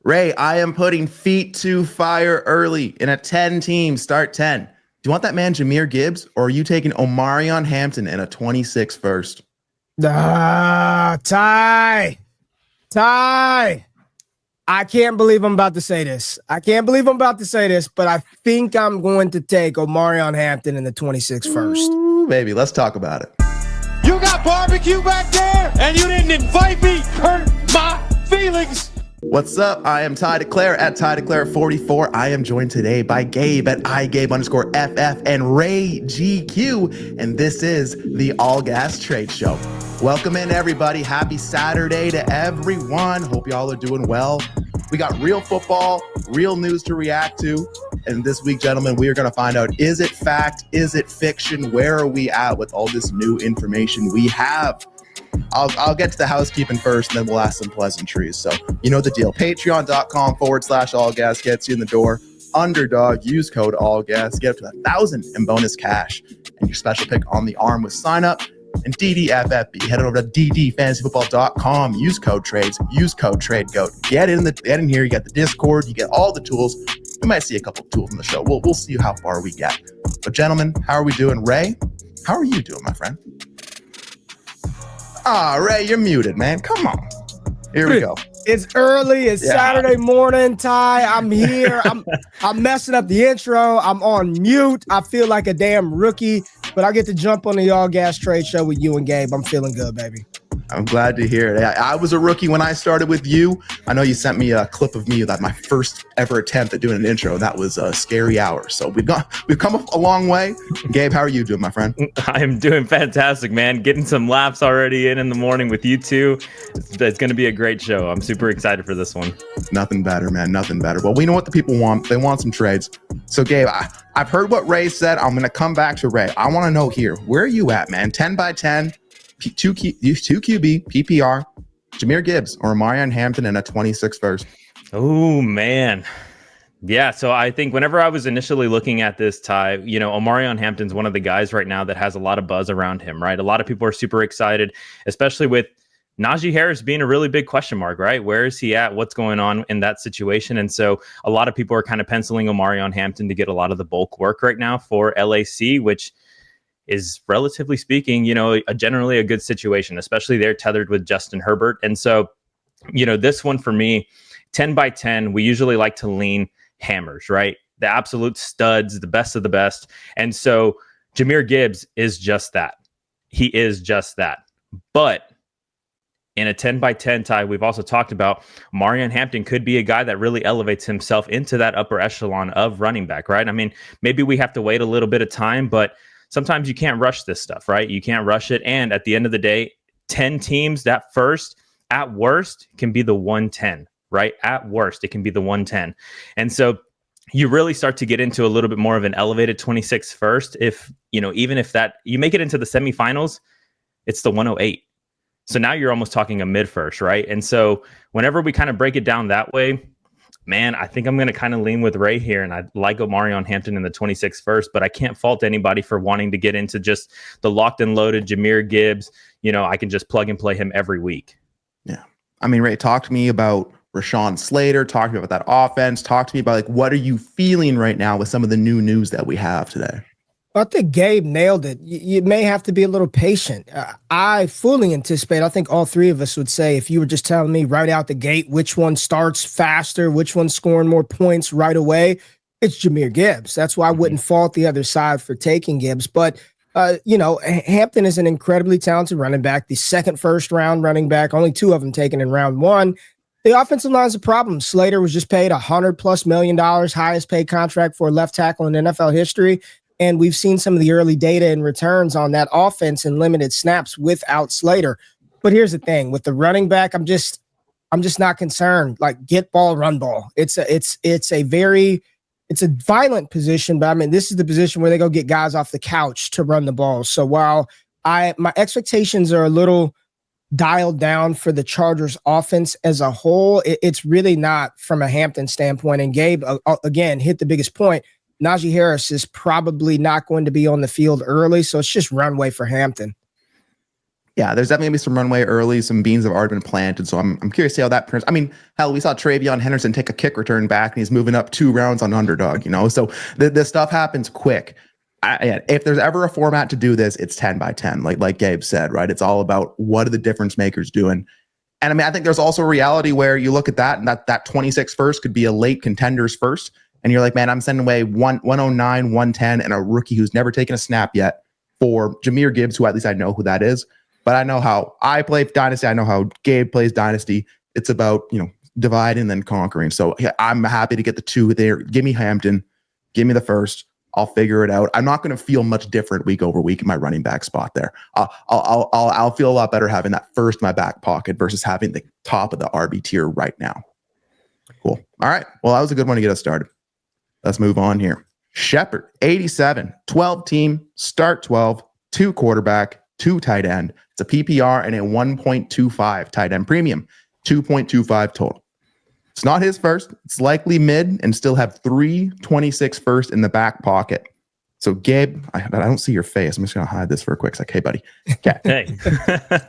Ray, I am putting feet to fire early in a 10-team start 10. Do you want that man Jahmyr Gibbs, or are you taking Omarion Hampton in a 26 first? Ty. I can't believe I'm about to say this. But I think I'm going to take Omarion Hampton in the 26 first. Ooh, baby, let's talk about it. You got barbecue back there, and you didn't invite me. Hurt my feelings. What's up? I am Ty Declare at Ty Declare 44. I am joined today by Gabe at IGabe_FF and RayGQue, and this is the All Gas Trade Show. Welcome in, everybody. Happy Saturday to everyone. Hope y'all are doing well. We got real football, real news to react to. And this week, gentlemen, we are going to find out, is it fact? Is it fiction? Where are we at with all this new information we have? I'll get to the housekeeping first, and then we'll ask some pleasantries. So you know the deal. Patreon.com/allgas gets you in the door. Underdog, use code ALLGAS. Get up to 1,000 in bonus cash and your special pick on the arm with sign up. And DDFFB, head over to ddfantasyfootball.com. Use code trades. Use code TradeGoat. Get in here. You get the Discord. You get all the tools. We might see a couple of tools in the show. We'll see how far we get. But gentlemen, how are we doing? Ray, how are you doing, my friend? Ray, you're muted, man. Come on. Here we go. It's early. It's Saturday morning, Ty. I'm here. I'm messing up the intro. I'm on mute. I feel like a damn rookie, but I get to jump on the All Gas Trade Show with you and Gabe. I'm feeling good, baby. I'm glad to hear it. I was a rookie when I started with you. I know you sent me a clip of me, that my first ever attempt at doing an intro. That was a scary hour. So we've come a long way. Gabe, how are you doing, my friend? I am doing fantastic, man. Getting some laps already in the morning with you two. It's going to be a great show. I'm super excited for this one. Nothing better, man. Nothing better. Well, we know what the people want. They want some trades. So, Gabe, I've heard what Ray said. I'm going to come back to Ray. I want to know here, where are you at, man? 10 by 10. 2 QB, PPR, Jahmyr Gibbs or Omarion Hampton in a 26 first. Oh, man. Yeah, so I think whenever I was initially looking at this, Ty, Omarion Hampton's one of the guys right now that has a lot of buzz around him, right? A lot of people are super excited, especially with Najee Harris being a really big question mark, right? Where is he at? What's going on in that situation? And so a lot of people are kind of penciling Omarion Hampton to get a lot of the bulk work right now for LAC, which is, relatively speaking, generally a good situation, especially they're tethered with Justin Herbert. And so, this one for me, 10 by 10, we usually like to lean hammers, right? The absolute studs, the best of the best. And so Jahmyr Gibbs is just that. He is just that. But in a 10 by 10 tie, we've also talked about Omarion Hampton could be a guy that really elevates himself into that upper echelon of running back, right? I mean, maybe we have to wait a little bit of time, but sometimes you can't rush this stuff, right? You can't rush it. And at the end of the day, 10 teams, that first, at worst, can be the 110, right? At worst, it can be the 110. And so you really start to get into a little bit more of an elevated 26 first. If, even if that you make it into the semifinals, it's the 108. So now you're almost talking a mid first, right? And so whenever we kind of break it down that way, man, I think I'm going to kind of lean with Ray here, and I like Omarion Hampton in the 26 first, but I can't fault anybody for wanting to get into just the locked and loaded Jahmyr Gibbs. I can just plug and play him every week. Yeah. I mean, Ray, talk to me about Rashawn Slater. Talk to me about that offense. Talk to me about, what are you feeling right now with some of the new news that we have today? I think Gabe nailed it. You may have to be a little patient. I fully anticipate, I think all three of us would say, if you were just telling me right out the gate which one starts faster, which one's scoring more points right away, it's Jahmyr Gibbs. That's why I wouldn't fault the other side for taking Gibbs. But, Hampton is an incredibly talented running back, the second first-round running back, only 2 of them taken in round 1. The offensive line's a problem. Slater was just paid $100+ million, highest paid contract for a left tackle in NFL history. And we've seen some of the early data and returns on that offense and limited snaps without Slater. But here's the thing with the running back, I'm just not concerned. Like, get ball, run ball. It's a violent position, but I mean, this is the position where they go get guys off the couch to run the ball. So while my expectations are a little dialed down for the Chargers offense as a whole, it's really not from a Hampton standpoint. And Gabe, again, hit the biggest point. Najee Harris is probably not going to be on the field early, so it's just runway for Hampton. Yeah, there's definitely gonna be some runway early. Some beans have already been planted, so I'm curious to see how that prints. I mean, hell, we saw Travion Henderson take a kick return back, and he's moving up 2 rounds on underdog. So this stuff happens quick. If there's ever a format to do this, it's 10 by 10, like Gabe said, right? It's all about what are the difference makers doing. And I mean, I think there's also a reality where you look at that, and that 26 first could be a late contenders first, and you're like, man, I'm sending away 109, 110, and a rookie who's never taken a snap yet for Jahmyr Gibbs, who at least I know who that is. But I know how I play Dynasty. I know how Gabe plays Dynasty. It's about, dividing and then conquering. So yeah, I'm happy to get the 2 there. Give me Hampton. Give me the first. I'll figure it out. I'm not going to feel much different week over week in my running back spot there. I'll feel a lot better having that first in my back pocket versus having the top of the RB tier right now. Cool. All right. Well, that was a good one to get us started. Let's move on here. Shepard, 87, 12 team, start 12, 2 quarterback, 2 tight end. It's a PPR and a 1.25 tight end premium, 2.25 total. It's not his first. It's likely mid and still have 326 first in the back pocket. So Gabe, I don't see your face. I'm just going to hide this for a quick sec. Hey, buddy. Okay. Hey.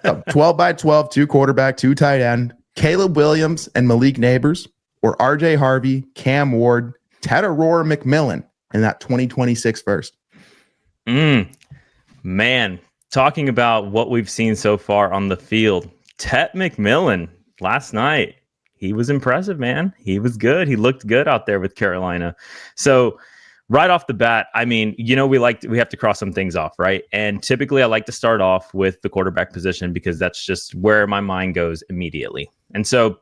So 12 by 12, 2 quarterback, 2 tight end, Caleb Williams and Malik Neighbors, or RJ Harvey, Cam Ward, Tetairoa McMillan in that 2026 first. Man, talking about what we've seen so far on the field, Tet McMillan last night, he was impressive, man. He was good. He looked good out there with Carolina. So right off the bat, I mean, we have to cross some things off, right? And typically I like to start off with the quarterback position because that's just where my mind goes immediately. And so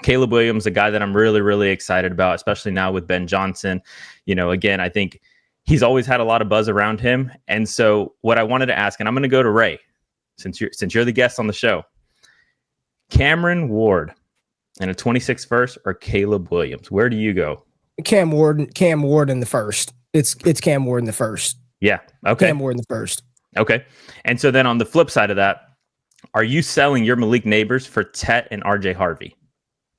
Caleb Williams, a guy that I'm really, really excited about, especially now with Ben Johnson. Again, I think he's always had a lot of buzz around him. And so what I wanted to ask, and I'm going to go to Ray, since you're the guest on the show, Cameron Ward and a 26 first or Caleb Williams, where do you go? Cam Ward in the first. It's Cam Ward in the first. Yeah. Okay. Cam Ward in the first. Okay. And so then on the flip side of that, are you selling your Malik Neighbors for Tet and RJ Harvey?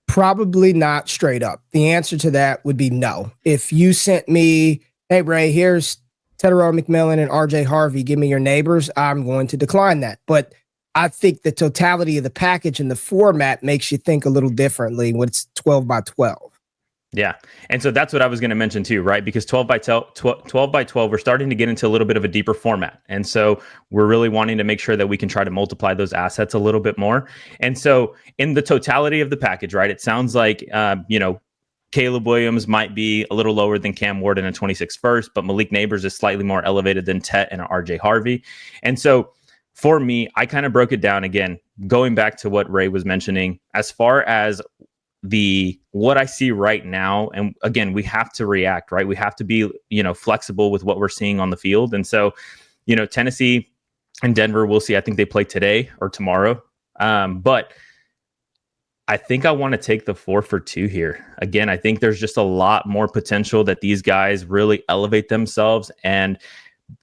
Probably not straight up. The answer to that would be no. If you sent me, hey, Ray, here's Tetairoa McMillan and RJ Harvey, give me your Neighbors, I'm going to decline that. But I think the totality of the package and the format makes you think a little differently when it's 12 by 12. Yeah. And so that's what I was going to mention too, right? Because 12 by 12, we're starting to get into a little bit of a deeper format. And so we're really wanting to make sure that we can try to multiply those assets a little bit more. And so in the totality of the package, right, it sounds like, Caleb Williams might be a little lower than Cam Ward in a 26 first, but Malik Neighbors is slightly more elevated than Tet and RJ Harvey. And so for me, I kind of broke it down again, going back to what Ray was mentioning, as far as what I see right now. And again, we have to react, right? We have to be, flexible with what we're seeing on the field. And so, Tennessee and Denver, we'll see. I think they play today or tomorrow. But I think I want to take the 4 for 2 here. Again, I think there's just a lot more potential that these guys really elevate themselves and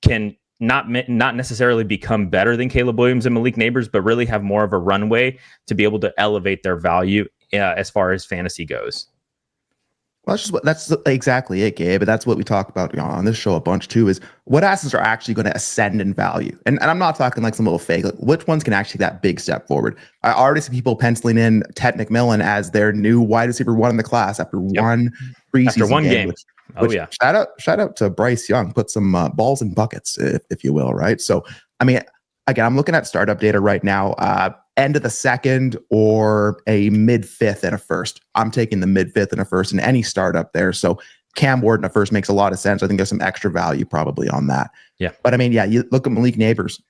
can not necessarily become better than Caleb Williams and Malik Neighbors, but really have more of a runway to be able to elevate their value as far as fantasy goes. Well, that's exactly it, Gabe. But that's what we talk about on this show a bunch too, is what assets are actually going to ascend in value. And I'm not talking like some little fake, like which ones can actually take that big step forward. I already see people penciling in Tet McMillan as their new wide receiver 1 in the class after one preseason after one game. Which, shout out to Bryce Young, put some balls in buckets, if you will, right? So, I mean, again, I'm looking at startup data right now, end of the second or a mid 5th and a first. I'm taking the mid 5th and a first in any startup there. So Cam Ward in a first makes a lot of sense. I think there's some extra value probably on that. Yeah. But I mean, yeah, you look at Malik Neighbors.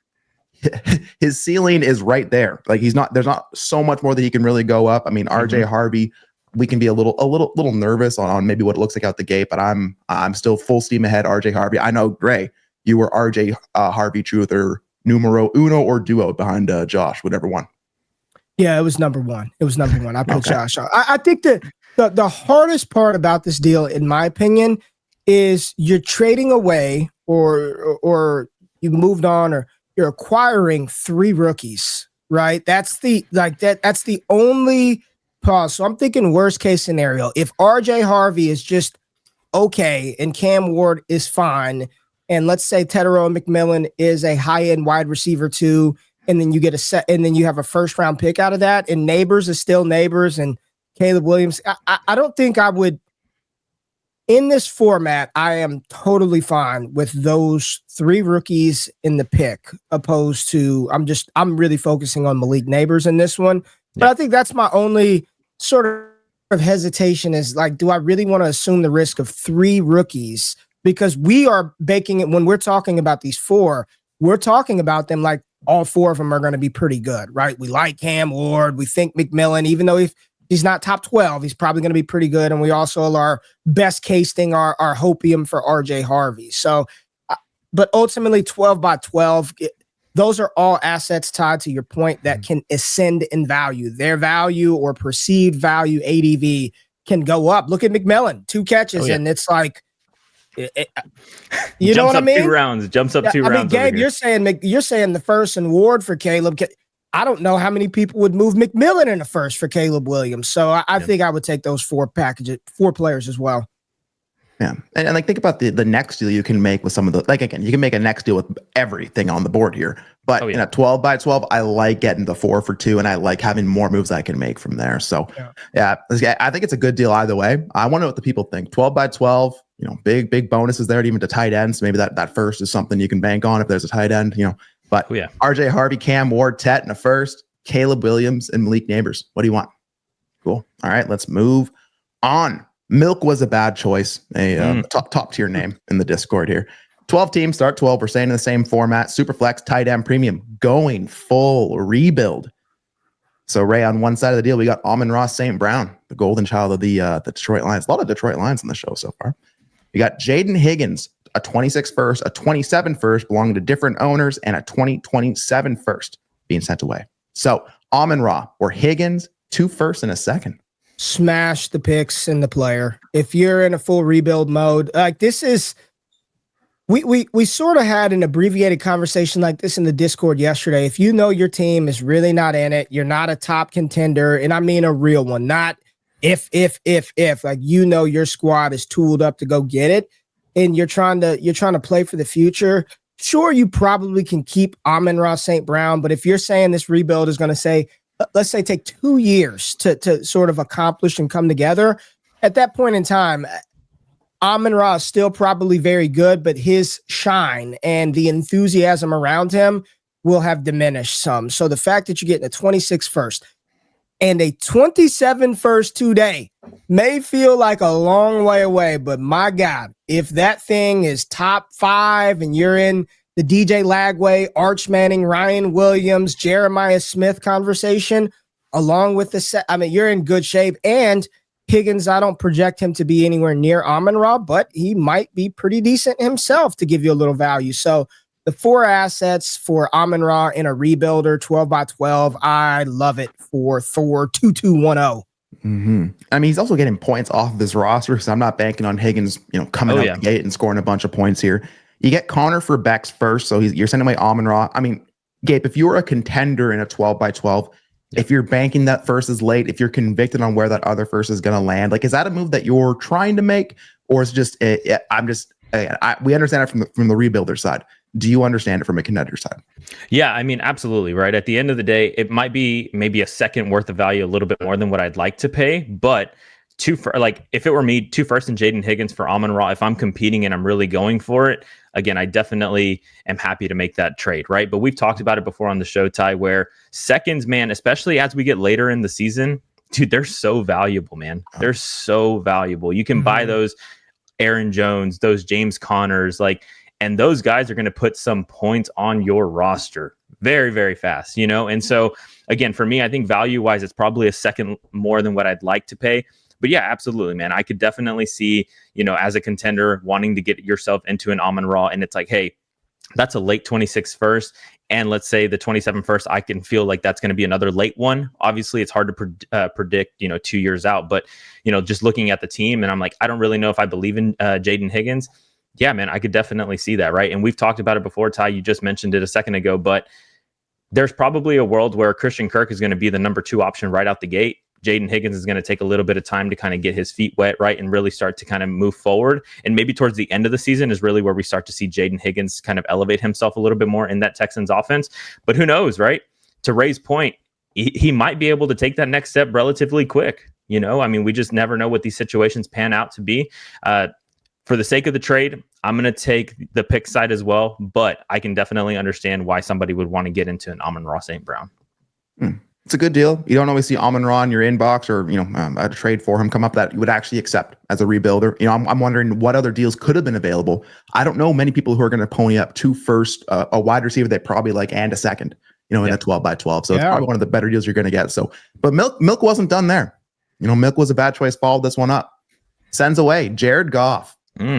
His ceiling is right there. Like there's not so much more that he can really go up. I mean, RJ Harvey, we can be a little nervous on maybe what it looks like out the gate, but I'm still full steam ahead. RJ Harvey. I know, Ray, you were RJ Harvey truther numero uno or duo behind Josh, whatever one. Yeah, it was number one. I put Josh on. I think the hardest part about this deal, in my opinion, is you're trading away or you moved on or you're acquiring 3 rookies, right? That's the only pause. So I'm thinking worst case scenario. If RJ Harvey is just okay and Cam Ward is fine, and let's say Tetairoa McMillan is a high-end wide receiver 2, and then you get and then you have a first round pick out of that. And Neighbors is still Neighbors, and Caleb Williams. I don't think I would. In this format, I am totally fine with those 3 rookies in the pick, opposed to I'm really focusing on Malik Neighbors in this one. But I think that's my only sort of hesitation is like, do I really want to assume the risk of 3 rookies? Because we are baking it when we're talking about these 4, we're talking about them like all 4 of them are going to be pretty good, right? We like Cam Ward. We think McMillan, even though he's not top 12, he's probably going to be pretty good. And we also are best case thing our hopium for RJ Harvey. So, but ultimately 12 by 12, those are all assets tied to your point that can ascend in value. Their value or perceived value, ADV, can go up. Look at McMillan, 2 catches, and it's like, you know what I mean? 2 rounds, jumps up 2 rounds. I mean, Gabe, you're saying the first and Ward for Caleb. I don't know how many people would move McMillan in the first for Caleb Williams. So I think I would take those 4 players as well. Yeah. And like, think about the next deal you can make with some of the, like, again, you can make a next deal with everything on the board here, but in a 12 by 12, I like getting the 4 for 2, and I like having more moves I can make from there. So yeah, I think it's a good deal either way. I want to know what the people think. 12 by 12, you know, big bonuses there, even to tight ends. Maybe that first is something you can bank on if there's a tight end, you know. But RJ Harvey, Cam Ward, Tet in the first, Caleb Williams, and Malik Neighbors. What do you want? Cool. All right, let's move on. Milk was a bad choice. Top tier name in the Discord here. 12 teams, start 12. We're staying in the same format. Superflex, tight end, premium, going full rebuild. So Ray, on one side of the deal, we got Almond Raw St. Brown, the golden child of the Detroit Lions. A lot of Detroit Lions in the show so far. We got Jaden Higgins, a 26 first, a 27 first belonging to different owners, and a 2027 first being sent away. So Almond Raw or Higgins, 2 firsts and a second. Smash the picks and the player. If you're in a full rebuild mode, like this is, we sort of had an abbreviated conversation like this in the Discord yesterday. If you know your team is really not in it, you're not a top contender, and I mean a real one, not if, like, you know, your squad is tooled up to go get it, and you're trying to play for the future. Sure, you probably can keep Almond Raw St. Brown, but if you're saying this rebuild is going to say, let's say, take 2 years to sort of accomplish and come together, at that point in time, Almond Raw is still probably very good, but his shine and the enthusiasm around him will have diminished some. So the fact that you're getting a 26 first and a 27 first today may feel like a long way away, but my God, if that thing is top 5 and you're in the DJ Lagway, Arch Manning, Ryan Williams, Jeremiah Smith conversation, along with the set, I mean, you're in good shape. And Higgins, I don't project him to be anywhere near Almond Raw, but he might be pretty decent himself to give you a little value. So the 4 assets for Almond Raw in a rebuilder, 12 by 12, I love it for Thor 2210. I mean, he's also getting points off of his roster, because I'm not banking on Higgins, you know, coming out the gate and scoring a bunch of points here. You get Connor for Beck's first, so you're sending away Almond Raw. I mean, Gabe, if you're a contender in a 12 by 12, if you're banking that first is late, if you're convicted on where that other first is going to land, like, is that a move that you're trying to make, or is it just we understand it from the rebuilder side. Do you understand it from a contender side? Yeah, I mean, absolutely, right? At the end of the day, it might be maybe a second worth of value, a little bit more than what I'd like to pay, but if it were me, 2 first and Jaden Higgins for Almond Raw, if I'm competing and I'm really going for it, again, I definitely am happy to make that trade, right? But we've talked about it before on the show, Ty, where seconds, man, especially as we get later in the season, dude, they're so valuable, man. They're so valuable. You can buy those Aaron Jones, those James Connors, and those guys are going to put some points on your roster very, very fast, you know? And so, again, for me, I think value-wise, it's probably a second more than what I'd like to pay. But yeah, absolutely, man. I could definitely see, you know, as a contender wanting to get yourself into an Almond Raw, and it's like, hey, that's a late 26 first, and let's say the 27 first, I can feel like that's going to be another late one. Obviously, it's hard to predict, you know, 2 years out, but, you know, just looking at the team, and I'm like, I don't really know if I believe in Jaden Higgins. Yeah, man, I could definitely see that, right? And we've talked about it before, Ty. You just mentioned it a second ago, but there's probably a world where Christian Kirk is going to be the number 2 option right out the gate. Jaden Higgins is going to take a little bit of time to kind of get his feet wet, right, and really start to kind of move forward. And maybe towards the end of the season is really where we start to see Jaden Higgins kind of elevate himself a little bit more in that Texans offense. But who knows, right? To Ray's point, he might be able to take that next step relatively quick. You know, I mean, we just never know what these situations pan out to be. For the sake of the trade, I'm going to take the pick side as well, but I can definitely understand why somebody would want to get into an Almond Raw St. Brown. It's a good deal. You don't always see Almond Raw in your inbox or, a trade for him come up that you would actually accept as a rebuilder. I'm wondering what other deals could have been available. I don't know many people who are going to pony up 2 first, a wide receiver they probably like, and a second, in a 12x12. So it's probably one of the better deals you're going to get. So, but Milk wasn't done there. Milk was a bad choice, followed this one up. Sends away Jared Goff.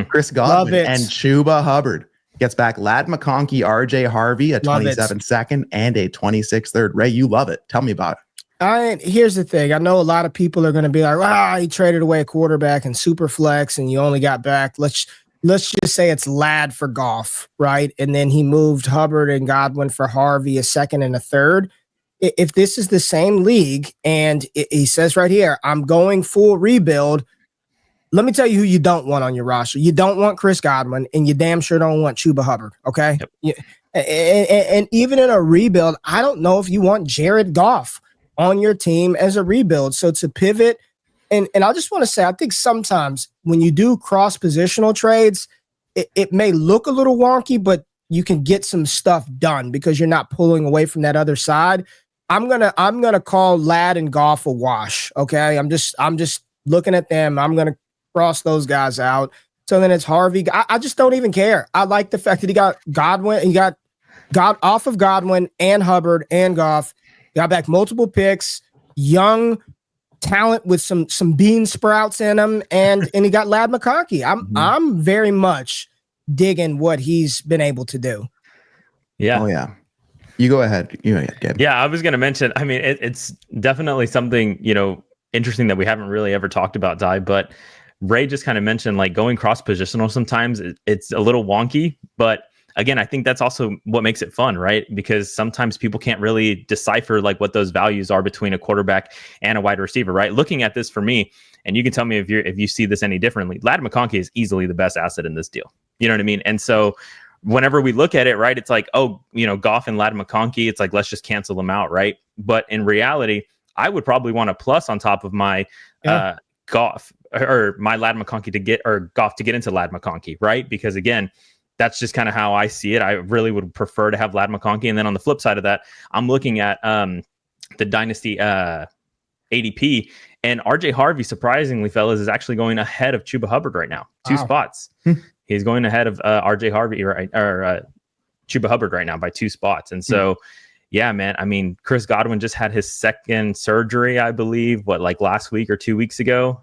Chris Godwin and Chuba Hubbard. Gets back Ladd McConkey, RJ Harvey, a 27 second and a 26 third. Ray, you love it. Tell me about it. Here's the thing. I know a lot of people are going to be like, he traded away a quarterback and super flex and you only got back. Let's just say it's Ladd for Goff, right? And then he moved Hubbard and Godwin for Harvey, a second and a third. If this is the same league and he says right here, I'm going full rebuild, let me tell you who you don't want on your roster. You don't want Chris Godwin, and you damn sure don't want Chuba Hubbard, okay? Yep. And even in a rebuild, I don't know if you want Jared Goff on your team as a rebuild. So to pivot, and I just want to say, I think sometimes when you do cross-positional trades, it may look a little wonky, but you can get some stuff done because you're not pulling away from that other side. I'm gonna call Ladd and Goff a wash, okay? I'm just looking at them. I'm gonna cross those guys out. So then it's Harvey. I just don't even care. I like the fact that he got Godwin. He got off of Godwin and Hubbard and Goff. Got back multiple picks, young talent with some bean sprouts in him, and he got Ladd McConkey. I'm very much digging what he's been able to do. Yeah. Oh yeah. You go ahead. Gabe. Yeah, I was going to mention. I mean, it's definitely something interesting that we haven't really ever talked about, Ty, but Ray just kind of mentioned like going cross positional. Sometimes it's a little wonky, but again, I think that's also what makes it fun, right? Because sometimes people can't really decipher like what those values are between a quarterback and a wide receiver, right? Looking at this for me, and you can tell me if you see this any differently, Ladd McConkey is easily the best asset in this deal. You know what I mean? And so whenever we look at it, right, it's like, Goff and Ladd McConkey, it's like, let's just cancel them out, right? But in reality, I would probably want a plus on top of my Goff or my Ladd McConkey Goff to get into Ladd McConkey, right? Because again, that's just kind of how I see it. I really would prefer to have Ladd McConkey. And then on the flip side of that, I'm looking at the Dynasty ADP, and RJ Harvey, surprisingly, fellas, is actually going ahead of Chuba Hubbard right now. 2 spots. He's going ahead of RJ Harvey or Chuba Hubbard right now by 2 spots. And so, yeah, man, I mean, Chris Godwin just had his second surgery, I believe, last week or 2 weeks ago.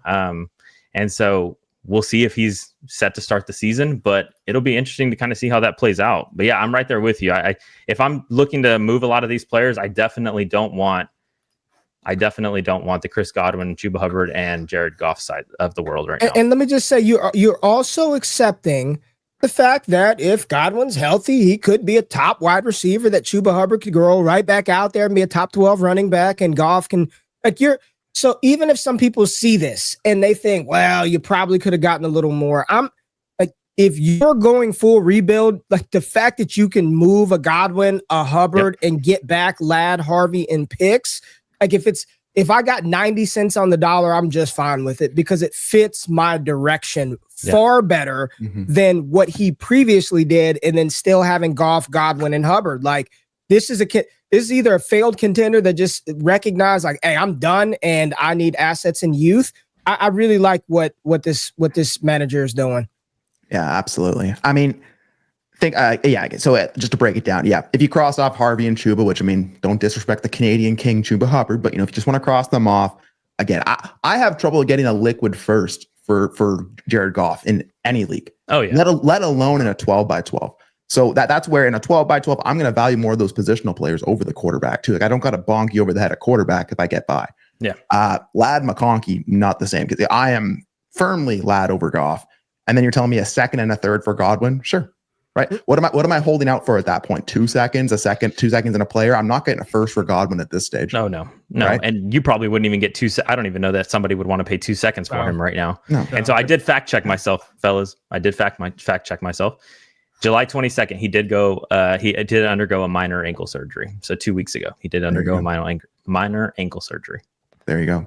And so we'll see if he's set to start the season, but it'll be interesting to kind of see how that plays out. But yeah, I'm right there with you. If I'm looking to move a lot of these players, I definitely don't want the Chris Godwin, Chuba Hubbard, and Jared Goff side of the world right now. And let me just say, you're also accepting the fact that if Godwin's healthy, he could be a top wide receiver, that Chuba Hubbard could grow right back out there and be a top 12 running back, and Goff can so even if some people see this and they think, well, you probably could have gotten a little more. I'm like, if you're going full rebuild, like the fact that you can move a Godwin, a Hubbard, and get back Ladd, Harvey, and picks, like if I got 90 cents on the dollar, I'm just fine with it because it fits my direction far better than what he previously did. And then still having Goff, Godwin, and Hubbard. Like this is either a failed contender that just recognized like, hey, I'm done and I need assets and youth. I really like what this manager is doing. Yeah, absolutely. I mean, so just to break it down, if you cross off Harvey and Chuba, which I mean, don't disrespect the Canadian King Chuba Hubbard, but if you just want to cross them off, again, I have trouble getting a liquid first for Jared Goff in any league. Oh yeah, let alone in a 12x12. So that's where in a 12x12, I'm going to value more of those positional players over the quarterback too. Like I don't got to bonk you over the head at quarterback if I get by. Yeah. Ladd McConkey, not the same because I am firmly Ladd over Goff. And then you're telling me a second and a third for Godwin. Sure. right? What am I holding out for at that point? 2 seconds, a second, 2 seconds in a player? I'm not getting a first for Godwin at this stage. No. Right? And you probably wouldn't even get I don't even know that somebody would want to pay 2 seconds for him right now. No. And so I did fact check myself, fellas. I did fact check myself. July 22nd, he did undergo a minor ankle surgery. So 2 weeks ago, he did undergo a minor ankle surgery. There you go.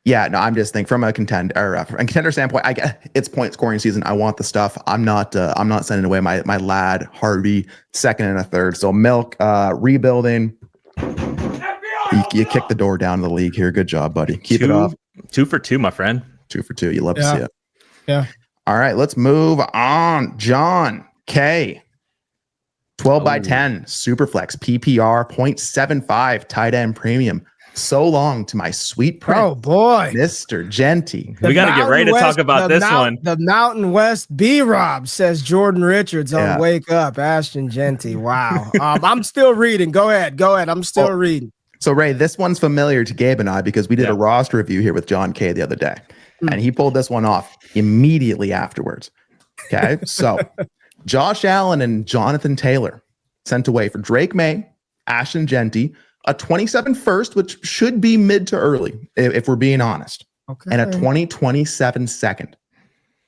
Yeah, no, I'm just thinking from a contender standpoint, I get it's point scoring season. I want the stuff. I'm not sending away my lad Harvey second and a third. So Milk rebuilding. You kick the door down to the league here. Good job, buddy. Keep it off. 2 for 2, my friend. 2 for 2. You love to see it. Yeah. All right, let's move on. John K. 12 by 10 Superflex PPR 0.75 tight end premium. So long to my sweet prince. Oh boy, Mr. Genty. We got to get ready to talk about this one. The Mountain West B-Rob, says Jordan Richards on Wake Up. Ashton Jeanty. Wow. I'm still reading. Go ahead. I'm still reading. So Ray, this one's familiar to Gabe and I because we did a roster review here with John K the other day, and he pulled this one off immediately afterwards. Okay, so Josh Allen and Jonathan Taylor sent away for Drake May, Ashton Genty, a 27 first, which should be mid to early, if we're being honest, and a 2027 second.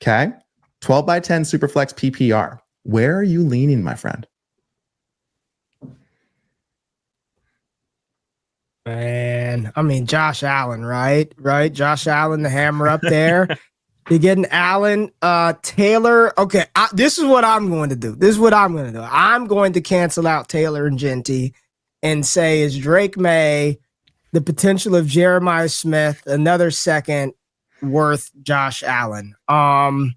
Okay, 12 by 10 Superflex PPR. Where are you leaning, my friend? Man, I mean, Josh Allen, right? Josh Allen, the hammer up there. You're getting Allen, Taylor. Okay, this is what I'm going to do. I'm going to cancel out Taylor and Genty and say, is Drake May, the potential of Jeremiah Smith, another second worth Josh Allen? I'm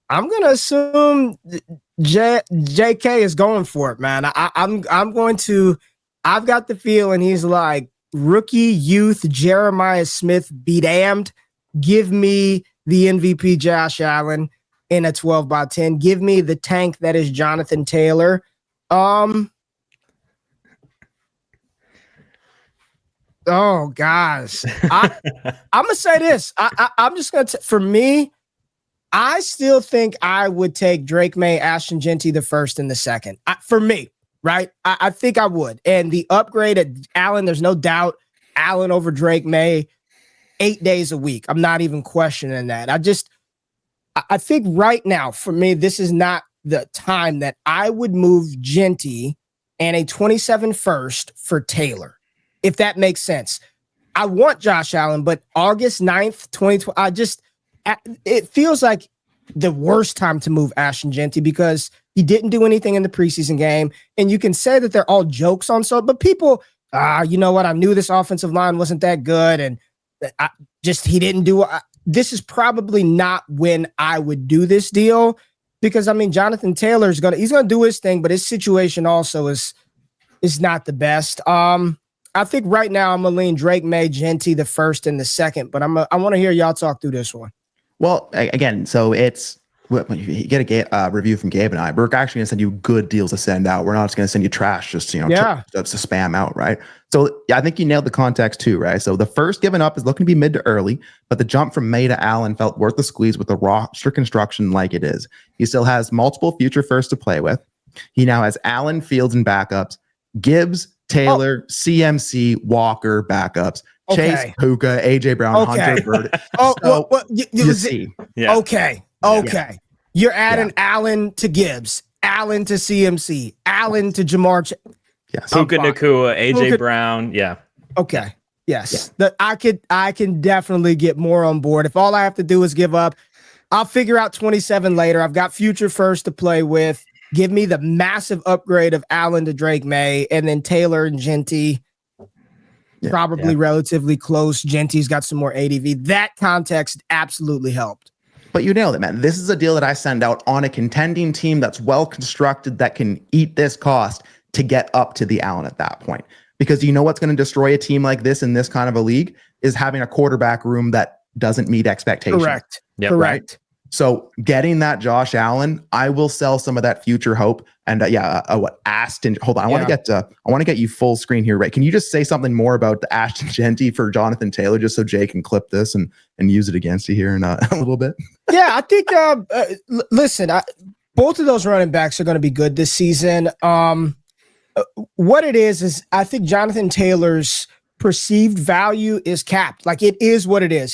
going to assume JK is going for it, man. I've got the feeling he's like, rookie youth Jeremiah Smith be damned. Give me the MVP Josh Allen in a 12 by 10. Give me the tank that is Jonathan Taylor. Oh gosh. I'm gonna say this. I'm just gonna for me, I still think I would take Drake May, Ashton Jeanty the first and the second. For me, right? I think I would. And the upgrade at Allen, there's no doubt Allen over Drake May 8 days a week. I'm not even questioning that. I think right now, for me, this is not the time that I would move Genty and a 27 first for Taylor, if that makes sense. I want Josh Allen, but August 9th, 2020, it feels like the worst time to move Ashton Jeanty because he didn't do anything in the preseason game. And you can say that they're all jokes on but people, you know what? I knew this offensive line wasn't that good. And he didn't do this is probably not when I would do this deal because I mean Jonathan Taylor he's gonna do his thing, but his situation also is not the best. I think right now I'm gonna lean Drake May, Genty the first and the second, but I want to hear y'all talk through this one. Well, again, so it's when you get a review from Gabe and I, we're actually going to send you good deals to send out. We're not just going to send you trash, just, to spam out, right? So I think you nailed the context too, right? So the first given up is looking to be mid to early, but the jump from May to Allen felt worth the squeeze with the roster construction like it is. He still has multiple future firsts to play with. He now has Allen, Fields, and backups, Gibbs, Taylor, CMC, Walker, backups, Chase, Puka, AJ Brown, Hunter, Bird. You see. Yeah. Okay. You're adding Allen to Gibbs, Allen to CMC, Allen to Jamar. Yes. Puka Nacua, AJ Brown. Yeah. Okay. Yes. Yeah. I can definitely get more on board. If all I have to do is give up, I'll figure out 27 later. I've got future first to play with. Give me the massive upgrade of Allen to Drake May, and then Taylor and Genty. Probably relatively close. Genty's got some more ADV. That context absolutely helped. But you nailed it, man. This is a deal that I send out on a contending team that's well constructed that can eat this cost to get up to the Allen at that point. Because you know what's going to destroy a team like this in this kind of a league is having a quarterback room that doesn't meet expectations. Correct. Yep. Correct. Right? So getting that Josh Allen, I will sell some of that future hope. And Ashton? Hold on, I want to get you full screen here, Ray. Can you just say something more about the Ashton Genty for Jonathan Taylor, just so Jay can clip this and use it against you here in a little bit? Yeah, I think. Listen, Both of those running backs are going to be good this season. What it is I think Jonathan Taylor's perceived value is capped. Like, it is what it is.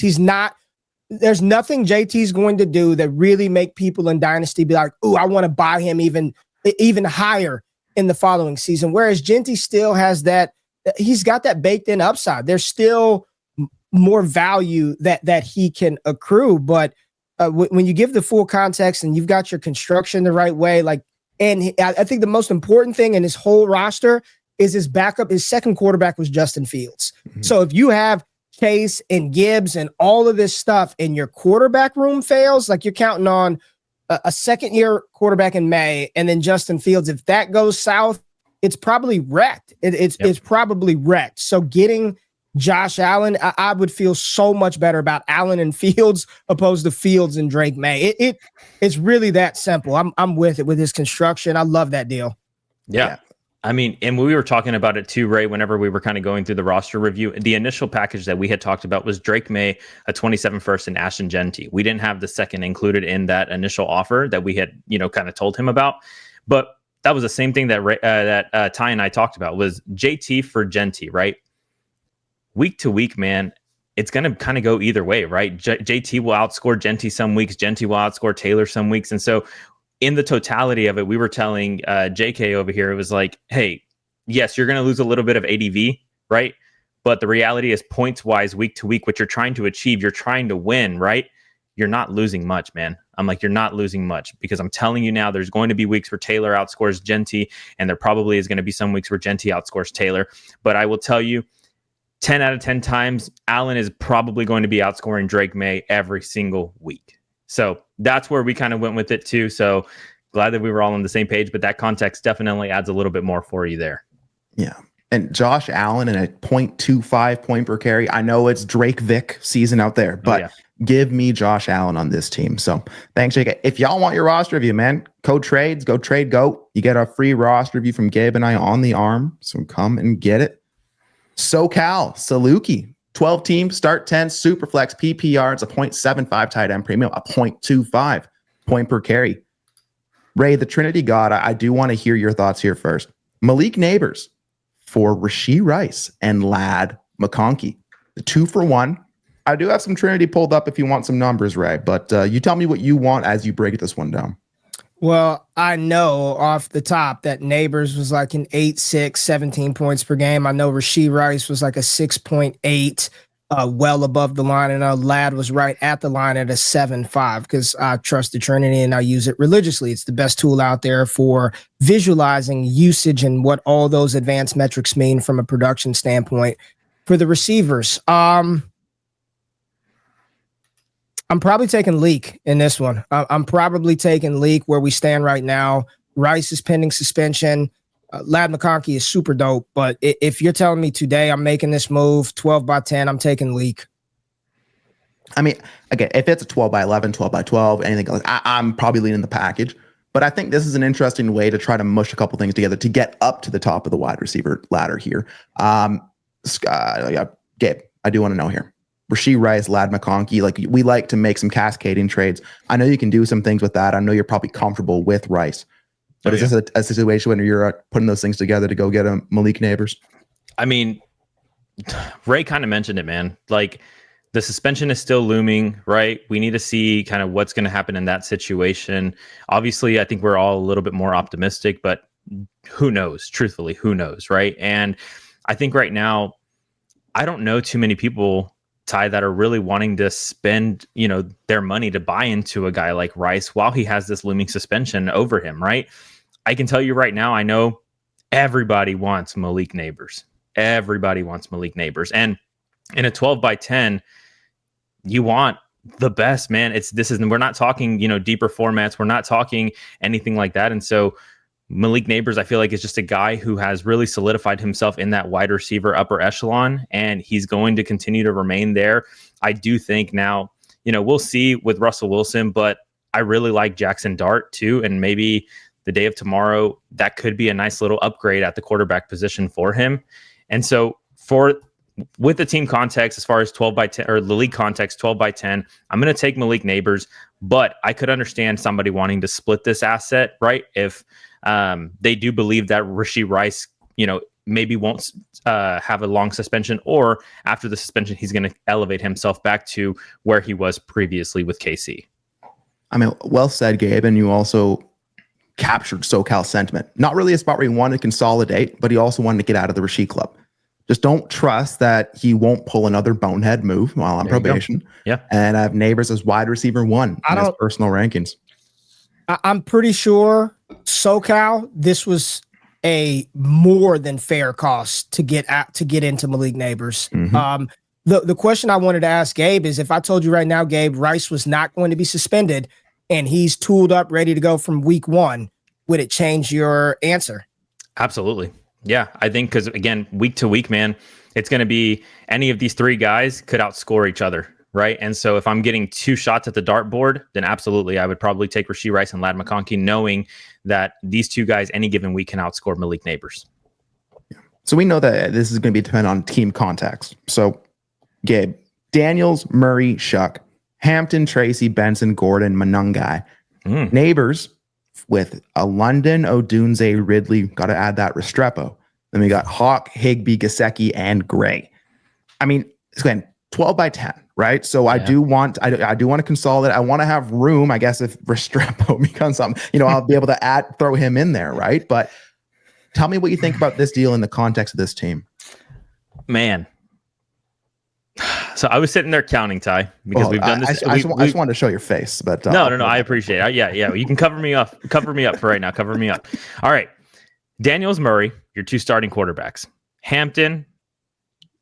There's nothing JT's going to do that really make people in Dynasty be like, "Ooh, I want to buy him even higher in the following season." Whereas Genty still has that, he's got that baked in upside. There's still more value that he can accrue. But when you give the full context and you've got your construction the right way, and I think the most important thing in his whole roster is his backup. His second quarterback was Justin Fields. Mm-hmm. So if you have Chase and Gibbs and all of this stuff and your quarterback room fails, like, you're counting on a second-year quarterback in May, and then Justin Fields, if that goes south, it's probably wrecked. It's probably wrecked. So getting Josh Allen, I would feel so much better about Allen and Fields opposed to Fields and Drake May. It's really that simple. I'm with it with his construction. I love that deal. Yeah. I mean, and we were talking about it too, Ray, whenever we were kind of going through the roster review. The initial package that we had talked about was Drake May, a 27 first, and Ashton Genty. We didn't have the second included in that initial offer that we had, kind of told him about. But that was the same thing that Ty and I talked about, was JT for Genty, right? Week to week, man, it's going to kind of go either way, right? JT will outscore Genty some weeks. Genty will outscore Taylor some weeks. And so in the totality of it, we were telling JK over here, it was like, hey, yes, you're going to lose a little bit of ADV, right? But the reality is, points wise, week to week, what you're trying to achieve, you're trying to win, right? You're not losing much, man. I'm like, you're not losing much, because I'm telling you now, there's going to be weeks where Taylor outscores Genty, and there probably is going to be some weeks where Genty outscores Taylor. But I will tell you, 10 out of 10 times, Allen is probably going to be outscoring Drake May every single week. So that's where we kind of went with it too. So glad that we were all on the same page, but that context definitely adds a little bit more for you there. Yeah. And Josh Allen in a 0.25 point per carry. I know it's Drake Vic season out there, but give me Josh Allen on this team. So thanks, Jake. If y'all want your roster review, man, code trades, go trade GOAT. You get a free roster review from Gabe and I on the arm. So come and get it. SoCal, Saluki, 12 teams, start 10, Superflex, PPR. It's a 0.75 tight end premium, a 0.25 point per carry. Ray, the Trinity God, I do want to hear your thoughts here first. Malik Neighbors for Rashee Rice and Ladd McConkey, the 2-for-1. I do have some Trinity pulled up if you want some numbers, Ray, but you tell me what you want as you break this one down. Well, I know off the top that Neighbors was like an 8.6, 17 points per game. I know Rashee Rice was like a 6.8, well above the line. And Ladd was right at the line at a 7.5, because I trust the Trinity and I use it religiously. It's the best tool out there for visualizing usage and what all those advanced metrics mean from a production standpoint for the receivers. I'm probably taking Leak in this one. I'm probably taking Leak where we stand right now. Rice is pending suspension. Ladd McConkey is super dope. But if you're telling me today I'm making this move, 12 by 10, I'm taking Leak. I mean, again, if it's a 12 by 11, 12 by 12, anything else, I'm probably leaning the package. But I think this is an interesting way to try to mush a couple things together to get up to the top of the wide receiver ladder here. Gabe, I do want to know here. Rashee Rice, Ladd McConkey, like, we like to make some cascading trades. I know you can do some things with that. I know you're probably comfortable with Rice. But is this a situation where you're putting those things together to go get a Malik Neighbors? I mean, Ray kind of mentioned it, man. Like, the suspension is still looming, right? We need to see kind of what's going to happen in that situation. Obviously, I think we're all a little bit more optimistic, but who knows? Truthfully, who knows, right? And I think right now, I don't know too many people, Ty, that are really wanting to spend, their money to buy into a guy like Rice while he has this looming suspension over him, right? I can tell you right now, I know everybody wants Malik Neighbors. Everybody wants Malik Neighbors. And in a 12 by 10, you want the best, man. We're not talking, deeper formats. We're not talking anything like that. And so Malik Neighbors, I feel like, is just a guy who has really solidified himself in that wide receiver upper echelon, and he's going to continue to remain there. I do think now, we'll see with Russell Wilson, but I really like Jackson Dart too. And maybe the day of tomorrow, that could be a nice little upgrade at the quarterback position for him. And so for with the team context, as far as 12 by 10 or the league context, 12 by 10, I'm going to take Malik Neighbors, but I could understand somebody wanting to split this asset, right? If they do believe that Rashee Rice, maybe won't have a long suspension, or after the suspension, he's going to elevate himself back to where he was previously with KC. I mean, well said, Gabe. And you also captured SoCal sentiment. Not really a spot where he wanted to consolidate, but he also wanted to get out of the Rashee club. Just don't trust that he won't pull another bonehead move while on probation. Yeah. And I have Neighbors as wide receiver 1 in his personal rankings. I'm pretty sure SoCal, this was a more than fair cost to get into Malik Neighbors. Mm-hmm. The question I wanted to ask Gabe is, if I told you right now, Gabe, Rice was not going to be suspended and he's tooled up, ready to go from week 1, would it change your answer? Absolutely. Yeah, I think because, again, week to week, man, it's going to be any of these 3 guys could outscore each other, right? And so if I'm getting 2 shots at the dartboard, then absolutely, I would probably take Rashee Rice and Ladd McConkey, knowing that these 2 guys any given week can outscore Malik Neighbors. So we know that this is going to be dependent on team context. So, Gabe, Daniels, Murray, Shuck, Hampton, Tracy, Benson, Gordon, Manungai. Neighbors with a London, Odunze, Ridley. Got to add that Restrepo. Then we got Hawk, Higbee, Gesicki, and Gray. I mean, again, 12 by 10, right? So I do want to consolidate. I want to have room. I guess if Restrepo becomes something, I'll be able to throw him in there, right? But tell me what you think about this deal in the context of this team. Man. So I was sitting there counting, Ty, because we've done this. I just wanted to show your face, but no. I appreciate it. Yeah. You can cover me up for right now. Cover me up. All right. Daniels, Murray, your 2 starting quarterbacks. Hampton,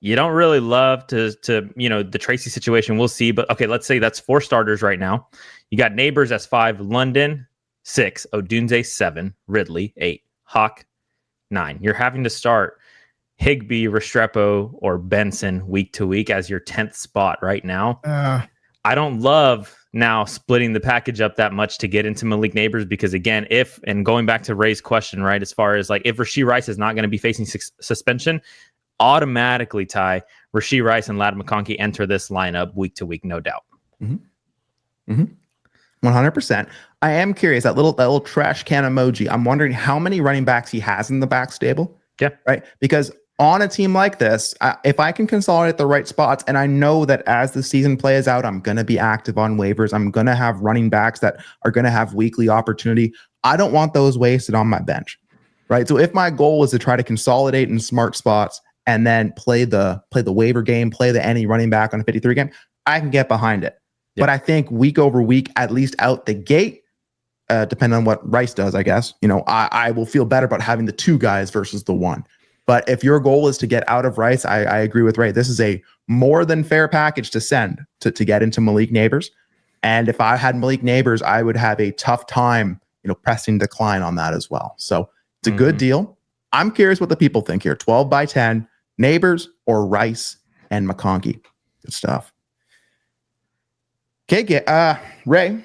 you don't really love to the Tracy situation. We'll see, but okay, let's say that's 4 starters right now. You got Neighbors as 5, London 6, Odunze 7, Ridley 8, Hawk 9. You're having to start Higbee, Restrepo, or Benson week to week as your 10th spot right now. I don't love now splitting the package up that much to get into Malik Neighbors, because again, and going back to Ray's question, right, as far as like if Rashee Rice is not going to be facing suspension, automatically, Ty, Rashee Rice and Ladd McConkey enter this lineup week to week, no doubt. 100%. I am curious, that little trash can emoji. I'm wondering how many running backs he has in the back stable. Yeah. Right. Because on a team like this, if I can consolidate the right spots, and I know that as the season plays out, I'm going to be active on waivers. I'm going to have running backs that are going to have weekly opportunity. I don't want those wasted on my bench. Right. So if my goal is to try to consolidate in smart spots and then play the waiver game, play the any running back on a 53 game, I can get behind it. Yep. But I think week over week, at least out the gate, depending on what Rice does, I guess, I will feel better about having the 2 guys versus the 1. But if your goal is to get out of Rice, I agree with Ray. This is a more than fair package to send to get into Malik Neighbors. And if I had Malik Neighbors, I would have a tough time, pressing decline on that as well. So it's a good deal. I'm curious what the people think here. 12 by 10, Neighbors or Rice and McConkey. Good stuff. Okay, Ray.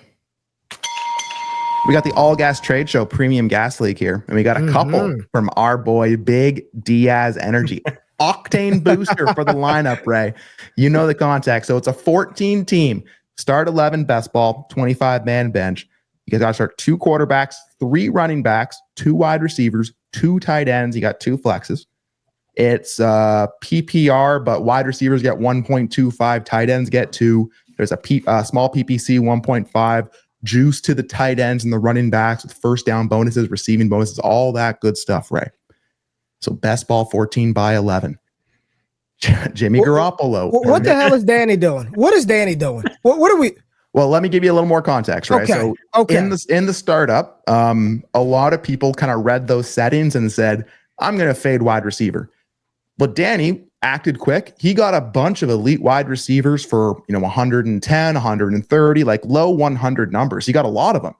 We got the All Gas Trade Show Premium Gas League here, and we got a couple from our boy Big Diaz Energy. Octane booster for the lineup, Ray. You know the context. So it's a 14-team, start 11 best ball, 25-man bench. You guys got to start 2 quarterbacks, 3 running backs, 2 wide receivers, 2 tight ends. You got 2 flexes. It's PPR, but wide receivers get 1.25, tight ends get 2. There's a small PPC 1.5. Juice to the tight ends and the running backs with first down bonuses, receiving bonuses, all that good stuff, Ray. So best ball 14 by 11. Jimmy Garoppolo. What the hell is Danny doing? What is Danny doing? What are we? Well, let me give you a little more context, right? Okay. So in the startup, a lot of people kind of read those settings and said, I'm going to fade wide receiver. But Danny acted quick. He got a bunch of elite wide receivers for, 110, 130, like low 100 numbers. He got a lot of them.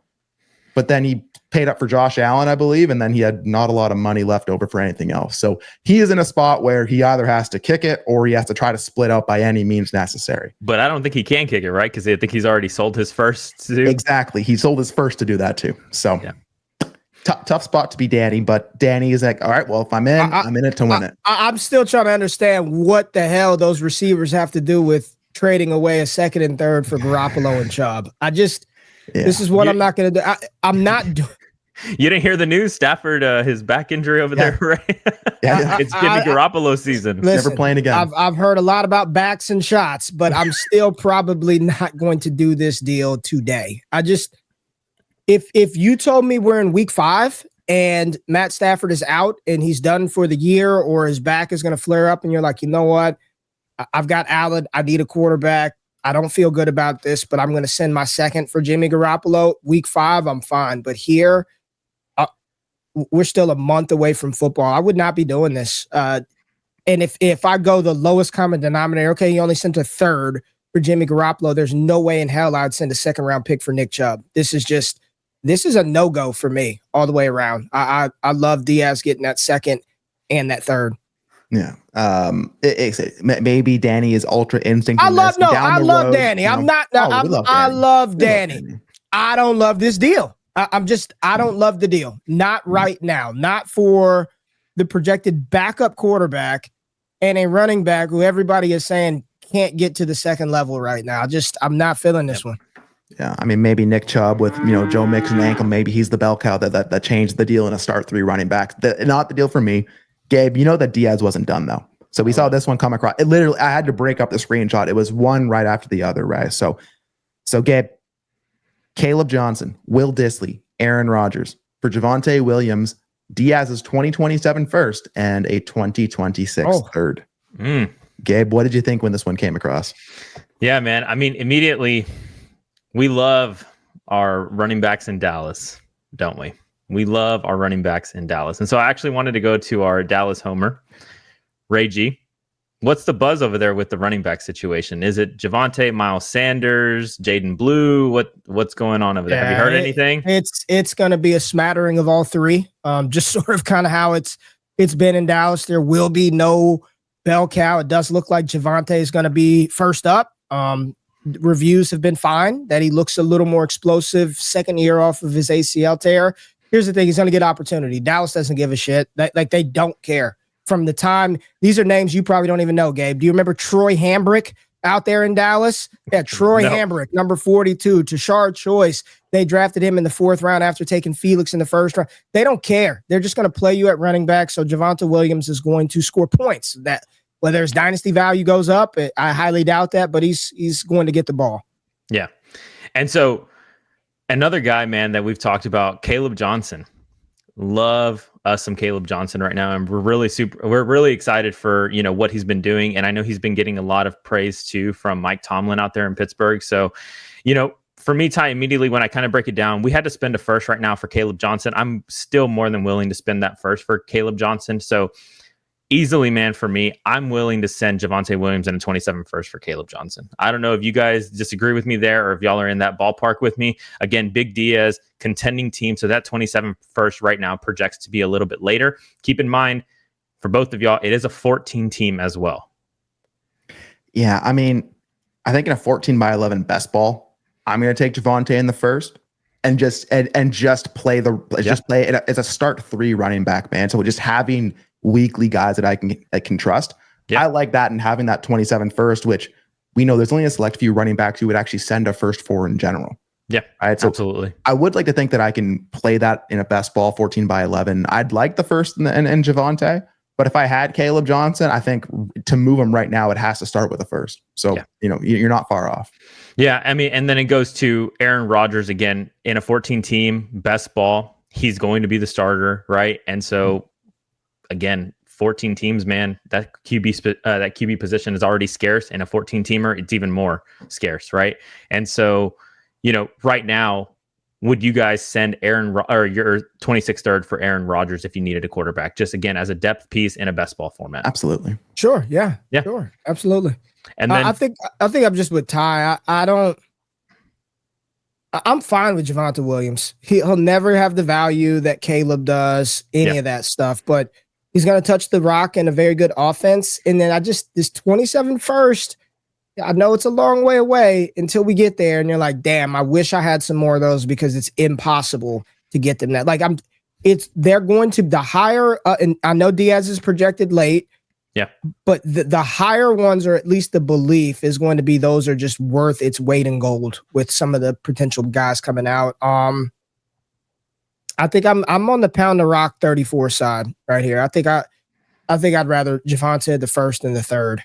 But then he paid up for Josh Allen, I believe, and then he had not a lot of money left over for anything else. So he is in a spot where he either has to kick it or he has to try to split out by any means necessary. But I don't think he can kick it, right? Because I think he's already sold his first. Exactly. He sold his first to do that too. So yeah. tough spot to be Danny, but Danny is like, all right, well, if I'm in, I'm in it to win it. I'm still trying to understand what the hell those receivers have to do with trading away a second and third for Garoppolo and Chubb. This is what I'm not going to do. I'm not doing. You didn't hear the news? Stafford, his back injury over there, right? It's Jimmy Garoppolo season. Listen, never playing again. I've heard a lot about backs and shots, but I'm still probably not going to do this deal today. If you told me we're in week 5 and Matt Stafford is out and he's done for the year, or his back is going to flare up, and you're like, you know what? I've got Allen. I need a quarterback. I don't feel good about this, but I'm going to send my second for Jimmy Garoppolo. Week 5, I'm fine. But here, we're still a month away from football. I would not be doing this. And if I go the lowest common denominator, okay, you only sent a third for Jimmy Garoppolo. There's no way in hell I'd send a second round pick for Nick Chubb. This is a no-go for me all the way around. I love Diaz getting that second and that third. Yeah. Maybe Danny is ultra instinct. I love Danny. You know? I love Danny. I don't love this deal. I don't love the deal. Not right now. Not for the projected backup quarterback and a running back who everybody is saying can't get to the second level right now. I'm not feeling this one. Yeah, I mean, maybe Nick Chubb with, Joe Mixon's ankle, maybe he's the bell cow that changed the deal in a start 3 running back. Not the deal for me. Gabe, you know that Diaz wasn't done, though. So we saw this one come across. It literally, I had to break up the screenshot. It was one right after the other, right? So Gabe, Caleb Johnson, Will Dissly, Aaron Rodgers. For Javonte Williams, Diaz's 2027 first and a 2026 third. Gabe, what did you think when this one came across? Yeah, man. I mean, immediately, we love our running backs in Dallas, don't we? We love our running backs in Dallas. And so I actually wanted to go to our Dallas homer, Ray G. What's the buzz over there with the running back situation? Is it Javonte, Miles Sanders, Jaden Blue? What's going on over there? Have you heard anything? It's going to be a smattering of all three. Just sort of kind of how it's been in Dallas. There will be no bell cow. It does look like Javonte is going to be first up. Reviews have been fine that he looks a little more explosive second year off of his ACL tear. Here's the thing. He's going to get opportunity. Dallas doesn't give a shit. They don't care. From the time, these are names you probably don't even know, Gabe. Do you remember Troy Hambrick out there in Dallas? Yeah, Troy Hambrick, number 42, Tashard Choice. They drafted him in the 4th round after taking Felix in the 1st round. They don't care. They're just going to play you at running back. So Javonte Williams is going to score points. That whether his dynasty value goes up, I highly doubt that, but he's going to get the ball. Yeah. And so another guy, man, that we've talked about, Caleb Johnson. Love us some Caleb Johnson right now, and we're really excited for what he's been doing, and I know he's been getting a lot of praise too from Mike Tomlin out there in Pittsburgh. So, for me, Ty, immediately when I kind of break it down, we had to spend a first right now for Caleb Johnson. I'm still more than willing to spend that first for Caleb Johnson. So easily, man, for me, I'm willing to send Javonte Williams and a 27 first for Caleb Johnson. I don't know if you guys disagree with me there or if y'all are in that ballpark with me. Again, Big Diaz, contending team. So that 27 first right now projects to be a little bit later. Keep in mind, for both of y'all, it is a 14 team as well. Yeah, I mean, I think in a 14 by 11 best ball, I'm going to take Javonte in the first and just play it as a start 3 running back, man. So just having weekly guys that I can trust. Yep. I like that, and having that 27 first, which we know there's only a select few running backs who would actually send a first for in general. Yeah, right. So absolutely. I would like to think that I can play that in a best ball 14 by 11. I'd like the first and Javonte, but if I had Caleb Johnson, I think to move him right now, it has to start with the first. So, you're not far off. Yeah. I mean, and then it goes to Aaron Rodgers again in a 14 team best ball. He's going to be the starter. Right. And so, again, 14 teams, man, that QB position is already scarce. In a 14 teamer, it's even more scarce, right? And so, right now, would you guys send your 26th third for Aaron Rodgers if you needed a quarterback? Just again as a depth piece in a best ball format. Absolutely. Sure. Yeah. Sure. Absolutely. And then I think I'm just with Ty. I'm fine with Javonte Williams. He'll never have the value that Caleb does, any of that stuff, but he's going to touch the rock in a very good offense. And then this 27 first, I know it's a long way away until we get there. And you're like, damn, I wish I had some more of those because it's impossible to get them that. Like they're going to the higher, and I know Diaz is projected late. Yeah. But the higher ones, or at least the belief, is going to be those are just worth its weight in gold with some of the potential guys coming out. I think I'm on the pound the rock 34 side right here. I think I'd rather Javonte the first and the third.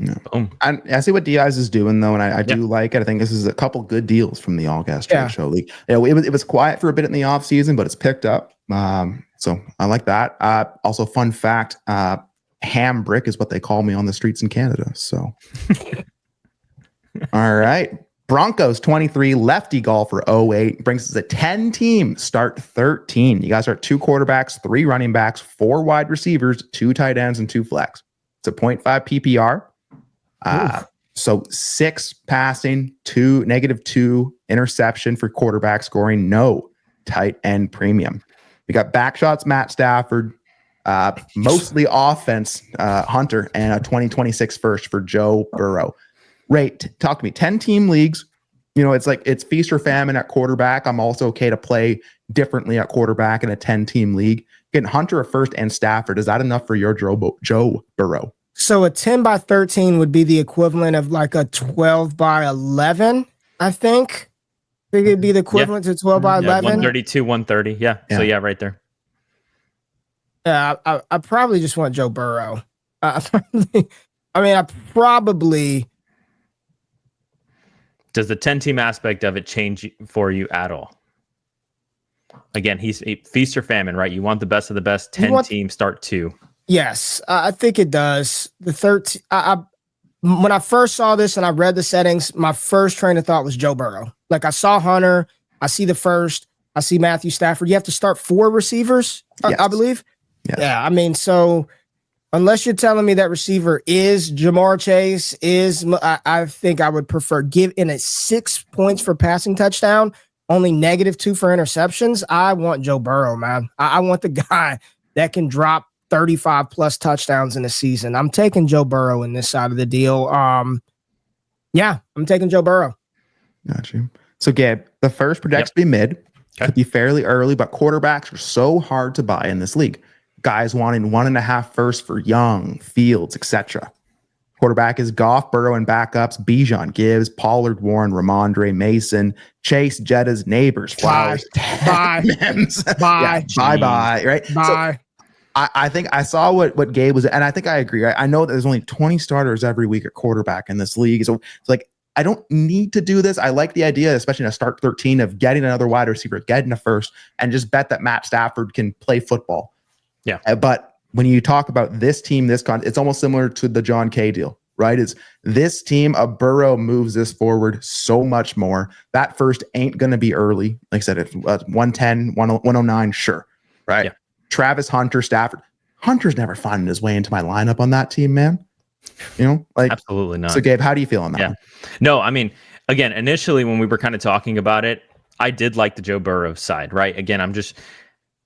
Yeah. I see what Diaz is doing though, and I do like it. I think this is a couple good deals from the All Gas Trade Show League. It was quiet for a bit in the off season, but it's picked up. So I like that. Also, fun fact: ham brick is what they call me on the streets in Canada. So, all right. Broncos 23, lefty golfer 08 brings us a 10-team start 13. You guys start 2 quarterbacks, 3 running backs, 4 wide receivers, 2 tight ends, and 2 flex. It's a 0.5 PPR. So 6 passing, -2 interception for quarterback scoring, no tight end premium. We got backshots, Matt Stafford, mostly offense, Hunter, and a 2026 first for Joe Burrow. Ray, talk to me. 10-team leagues, it's feast or famine at quarterback. I'm also okay to play differently at quarterback in a 10-team league. Getting Hunter a first and Stafford, is that enough for your Joe Burrow? So a 10 by 13 would be the equivalent of like a 12 by 11, I think. I think it'd be the equivalent to 12 by 11. 132, 130. Yeah. So yeah, right there. Yeah, I probably just want Joe Burrow. I probably. Does the 10-team aspect of it change for you at all? Again, he's a feast or famine, right? You want the best of the best. 10-team start 2. Yes, I think it does. The 13. When I first saw this and I read the settings, my first train of thought was Joe Burrow. Like I saw Hunter, I see the first, I see Matthew Stafford. You have to start 4 receivers, yes. I believe. Yes. Yeah, so unless you're telling me that receiver is Jamar Chase, I think I would prefer give in at 6 points for passing touchdown, only -2 for interceptions. I want Joe Burrow, man. I want the guy that can drop 35 plus touchdowns in a season. I'm taking Joe Burrow in this side of the deal. I'm taking Joe Burrow. Got you. So Gabe, the first projects to be mid, could be fairly early, but quarterbacks are so hard to buy in this league. Guys wanting 1.5 first for Young, Fields, etc. Quarterback is Goff, Burrow, and backups: Bijan, Gibbs, Pollard, Warren, Ramondre, Mason, Chase, Jettas, Neighbors, Flowers, Mims. Bye. Right? Bye. So, I think I saw what Gabe was, and I think I agree. I know that there's only 20 starters every week at quarterback in this league. So it's like, I don't need to do this. I like the idea, especially in a start 13, of getting another wide receiver, getting a first, and just bet that Matt Stafford can play football. Yeah. But when you talk about this team, it's almost similar to the John Kay deal, right? It's this team, a Burrow moves this forward so much more. That first ain't going to be early. Like I said, it's 110, 109, sure. Right. Yeah. Travis, Hunter, Stafford. Hunter's never finding his way into my lineup on that team, man. Absolutely not. So Gabe, how do you feel on that? Yeah. No, again, initially when we were kind of talking about it, I did like the Joe Burrow side, right? Again,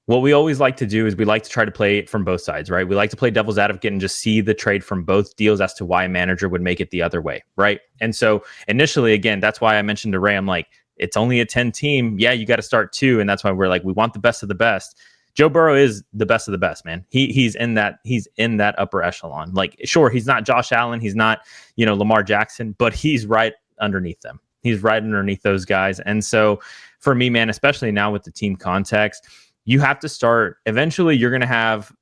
what we always like to do is we like to try to play it from both sides, right? We like to play devil's advocate and just see the trade from both deals as to why a manager would make it the other way, right? And so initially, again, that's why I mentioned to Ray, I'm like, it's only a 10 team. Yeah, you got to start 2. And that's why we're like, we want the best of the best. Joe Burrow is the best of the best, man. He's in that upper echelon. Like, sure, he's not Josh Allen, he's not, Lamar Jackson, but he's right underneath them. He's right underneath those guys. And so for me, man, especially now with the team context, you have to start. Eventually, you're going to have,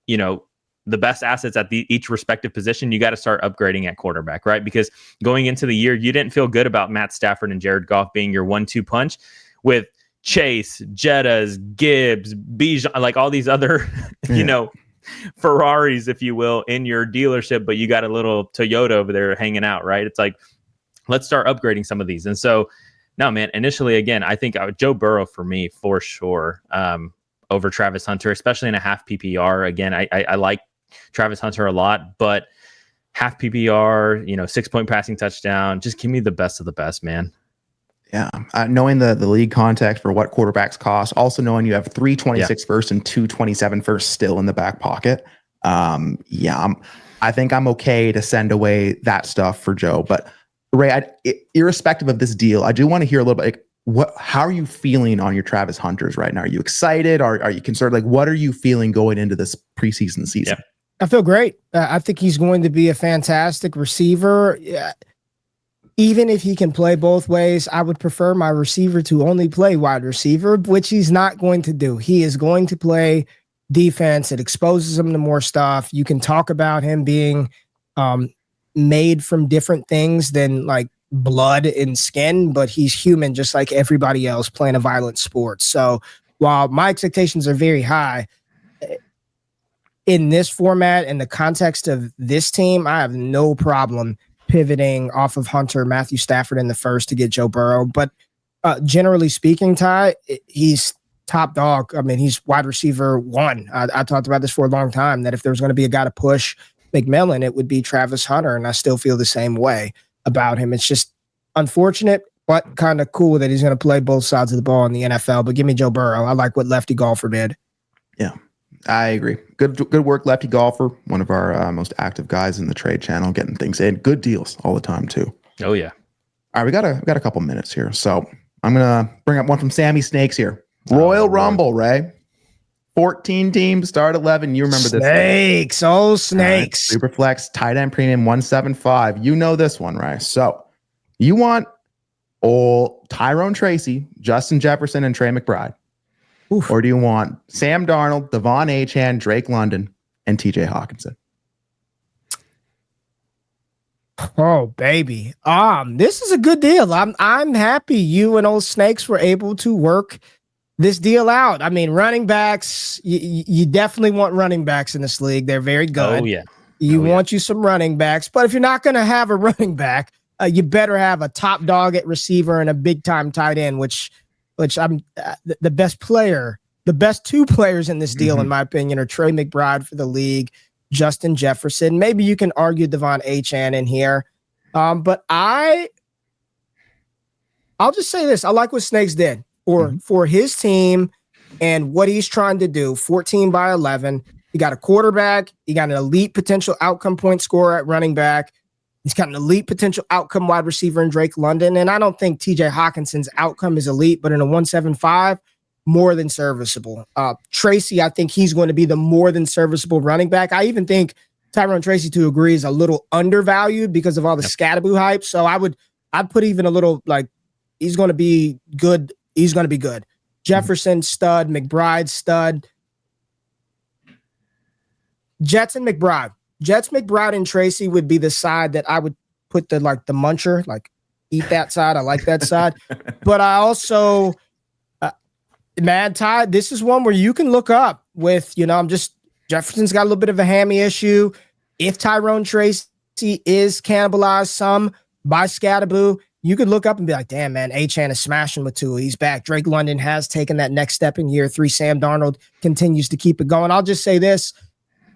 the best assets at each respective position. You got to start upgrading at quarterback, right? Because going into the year, you didn't feel good about Matt Stafford and Jared Goff being your 1-2 punch with Chase, Jettas, Gibbs, Bijan, like all these other, Ferraris, if you will, in your dealership, but you got a little Toyota over there hanging out, right? It's like, let's start upgrading some of these. And so, no, man, initially, again, I think Joe Burrow for me, for sure, over Travis Hunter, especially in a half PPR. Again, I like Travis Hunter a lot, but half PPR, 6-point passing touchdown, just give me the best of the best, man. Yeah. Knowing the league context for what quarterbacks cost, also knowing you have 326 first and 227 first still in the back pocket. I think I'm okay to send away that stuff for Joe. But Ray, irrespective of this deal, I do want to hear a little bit. how are you feeling on your Travis Hunters right now? Are you excited? Are you concerned? Like, what are you feeling going into this preseason season? Yeah. I feel great. I think he's going to be a fantastic receiver. Even if he can play both ways, I would prefer my receiver to only play wide receiver, which he's not going to do. He is going to play defense. It exposes him to more stuff. You can talk about him being made from different things than like blood and skin, but he's human just like everybody else playing a violent sport. So while my expectations are very high, in this format and the context of this team, I have no problem pivoting off of Hunter, Matthew Stafford in the first to get Joe Burrow. But generally speaking, Ty, he's top dog. I mean, he's wide receiver 1. I talked about this for a long time, that if there was going to be a guy to push McMillan, it would be Travis Hunter. And I still feel the same way about him. It's just unfortunate, but kind of cool that he's going to play both sides of the ball in the NFL. But give me Joe Burrow. I like what lefty golfer did. Yeah, I agree. Good work, lefty golfer. One of our most active guys in the trade channel, getting things in. Good deals all the time too. Oh yeah. All right, we got a couple minutes here, so I'm gonna bring up one from Sammy Snakes here. Royal Rumble, Ray. 14 teams, start 11. You remember this? Snakes, oh snakes. Superflex, tight end premium 175. You know this one, right? So you want old Tyrone Tracy, Justin Jefferson, and Trey McBride. Oof. Or do you want Sam Darnold, Devon Achane, Drake London, and TJ Hawkinson? Oh, baby. This is a good deal. I'm happy you and old Snakes were able to work this deal out. I mean, running backs, you definitely want running backs in this league. They're very good. Oh, yeah. You want you some running backs. But if you're not going to have a running back, you better have a top dog at receiver and a big-time tight end, which I'm the best player. The best 2 players in this deal, in my opinion, are Trey McBride for the league, Justin Jefferson. Maybe you can argue Devon Achane in here. But I'll just say this. I like what Snakes did for his team and what he's trying to do. 14 by 11. You got a quarterback. You got an elite potential outcome point scorer at running back. He's got an elite potential outcome wide receiver in Drake London. And I don't think TJ Hawkinson's outcome is elite, but in a 175, more than serviceable. Tracy, I think he's going to be the more than serviceable running back. I even think Tyrone Tracy, to agree, is a little undervalued because of all the Scattaboo hype. So I'd put even a little, like, he's going to be good. He's going to be good. Jefferson, stud. McBride, stud. Jets, McBride, and Tracy would be the side that I would put the muncher, like, eat that side. I like that side. But I also, man, Ty, this is one where you can look up with, Jefferson's got a little bit of a hammy issue. If Tyrone Tracy is cannibalized some by Scattaboo, you could look up and be like, damn, man, Achane is smashing with Tua. He's back. Drake London has taken that next step in year 3. Sam Darnold continues to keep it going. I'll just say this.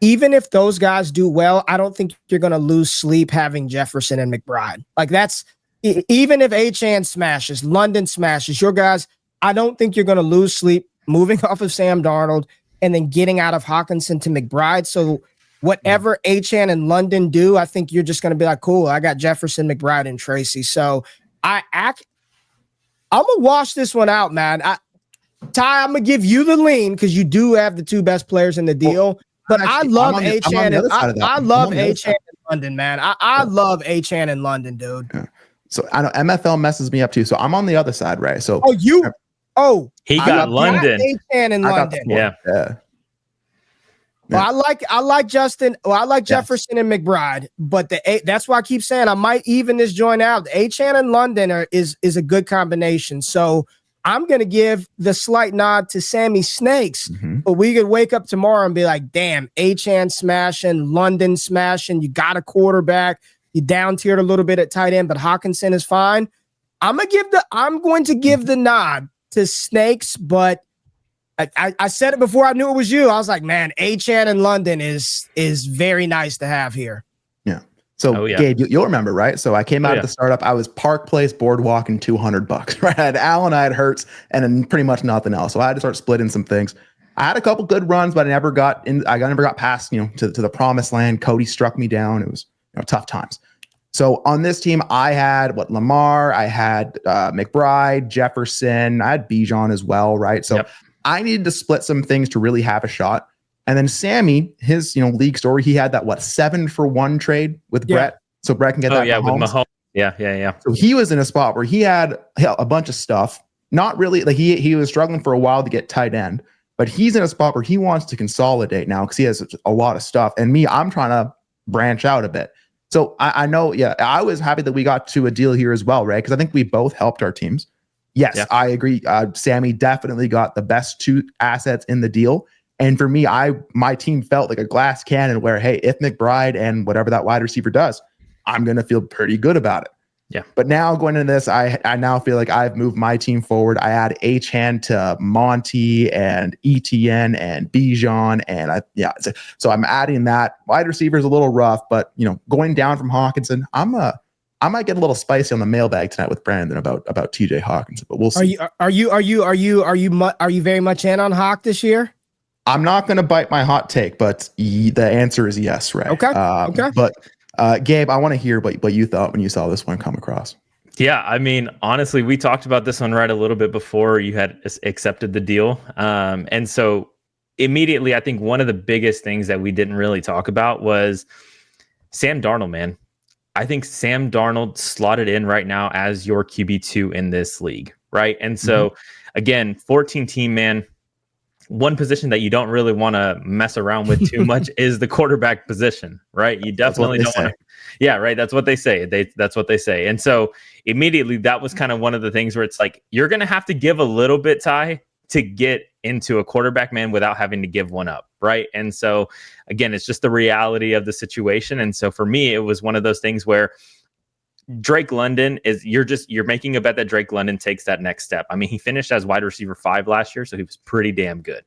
Even if those guys do well, I don't think you're going to lose sleep having Jefferson and McBride. Like, that's, even if Achane smashes, London smashes, your guys, I don't think you're going to lose sleep moving off of Sam Darnold and then getting out of Hawkinson to McBride. So whatever Achane and London do, I think you're just going to be like, cool, I got Jefferson, McBride, and Tracy. So I'm going to wash this one out, man. Ty, I'm going to give you the lean because you do have the 2 best players in the deal. But I love Achane. I love Achane and London, man. I love Achane and London, dude. Yeah. So I know MFL messes me up too. So I'm on the other side, right? So he got London. Achane and London. Yeah. Well, I like Justin. Well, I like Jefferson and McBride, but that's why I keep saying I might even this joint out. Achane and London is a good combination. So I'm going to give the slight nod to Sammy Snakes, but we could wake up tomorrow and be like, damn, Achane smashing, London smashing. You got a quarterback. You down tiered a little bit at tight end, but Hawkinson is fine. I'm going to give the nod to Snakes, but I said it before I knew it was you. I was like, man, Achane and London is very nice to have here. Yeah. So Gabe, you'll remember, right? So I came out of the startup. I was Park Place Boardwalk and $200, right? I had Allen, I had Hertz, and then pretty much nothing else. So I had to start splitting some things. I had a couple good runs, but I never got past, to the promised land. Cody struck me down. It was tough times. So on this team, I had Lamar, I had McBride, Jefferson, I had Bijan as well, right? So I needed to split some things to really have a shot. And then Sammy, his league story, he had that 7-for-1 trade with Brett, so Brett can get that. With Mahomes. Yeah. So he was in a spot where he had a bunch of stuff. Not really, like he was struggling for a while to get tight end, but he's in a spot where he wants to consolidate now because he has a lot of stuff. And me, I'm trying to branch out a bit. So I know, I was happy that we got to a deal here as well, right? Because I think we both helped our teams. Yes, I agree. Sammy definitely got the best 2 assets in the deal. And for me, my team felt like a glass cannon where, hey, if McBride and whatever that wide receiver does, I'm going to feel pretty good about it. Yeah. But now going into this, I now feel like I've moved my team forward. I add Achane to Monty and ETN and Bijan. And so I'm adding that. Wide receiver is a little rough, but going down from Hawkinson, I might get a little spicy on the mailbag tonight with Brandon about TJ Hawkinson, but we'll see. Are you very much in on Hawk this year? I'm not going to bite my hot take, but the answer is yes, Ray. Okay. But Gabe, I want to hear what you thought when you saw this one come across. Yeah, I mean, honestly, we talked about this one right a little bit before you had accepted the deal. And so immediately, I think one of the biggest things that we didn't really talk about was Sam Darnold, man. I think Sam Darnold slotted in right now as your QB2 in this league, right? And so, again, 14-team, man. One position that you don't really want to mess around with too much is the quarterback position, right? You definitely don't want to. Yeah, right. That's what they say. That's what they say. And so immediately that was kind of one of the things where it's like, you're going to have to give a little bit, Ty, to get into a quarterback, man, without having to give one up. Right. And so again, it's just the reality of the situation. And so for me, it was one of those things where Drake London you're making a bet that Drake London takes that next step. I mean, he finished as wide receiver 5 last year, so he was pretty damn good.